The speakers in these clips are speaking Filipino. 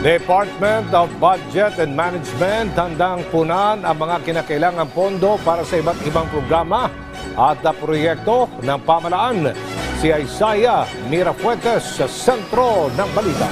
Department of Budget and Management handang punan ang mga kinakailangang pondo para sa iba't ibang programa at proyekto ng pamahalaan. Si Isaiah Mirafuentes sa sentro ng balita.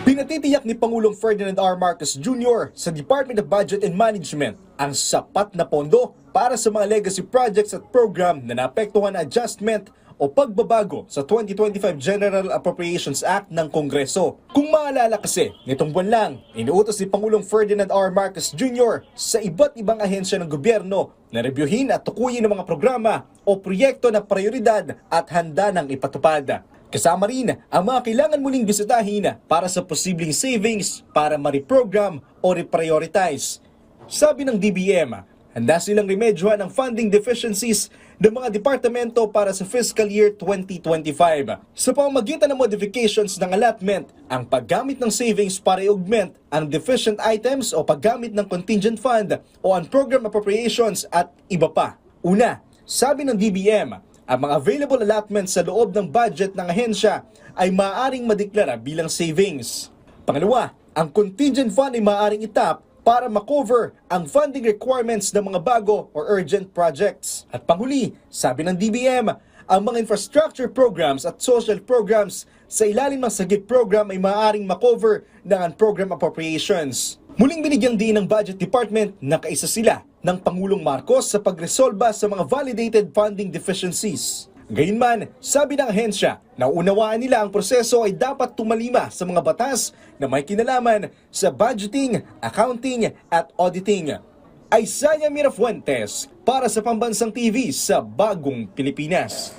Pinatitiyak ni Pangulong Ferdinand R. Marcos Jr. sa Department of Budget and Management ang sapat na pondo para sa mga legacy projects at program na naapektuhan na adjustment o pagbabago sa 2025 General Appropriations Act ng Kongreso. Kung maalala kasi, nitong buwan lang, inuutos ni Pangulong Ferdinand R. Marcos Jr. sa iba't ibang ahensya ng gobyerno na rebyuhin at tukuyin ng mga programa o proyekto na prioridad at handa ng ipatupad. Kasama rin ang mga kailangan muling bisitahin para sa posibleng savings para ma-reprogram o reprioritize. Sabi ng DBM, handa silang remedyohan ang funding deficiencies ng mga departamento para sa fiscal year 2025. Sa pamamagitan ng modifications ng allotment, ang paggamit ng savings para i-augment ang deficient items o paggamit ng contingent fund o on-program appropriations at iba pa. Una, sabi ng DBM, ang mga available allotments sa loob ng budget ng ahensya ay maaaring madeklara bilang savings. Pangalawa, ang contingent fund ay maaaring itap para makover ang funding requirements ng mga bago or urgent projects. At panghuli, sabi ng DBM, ang mga infrastructure programs at social programs sa ilalim ng SAGIP program ay maaaring makover ng program appropriations. Muling binigyang din ng Budget Department na kaisa sila ng Pangulong Marcos sa pagresolba sa mga validated funding deficiencies. Gayunman, sabi ng ahensya, naunawaan nila ang proseso ay dapat tumalima sa mga batas na may kinalaman sa budgeting, accounting at auditing. Isaiah Mirafuentes para sa Pambansang TV sa Bagong Pilipinas.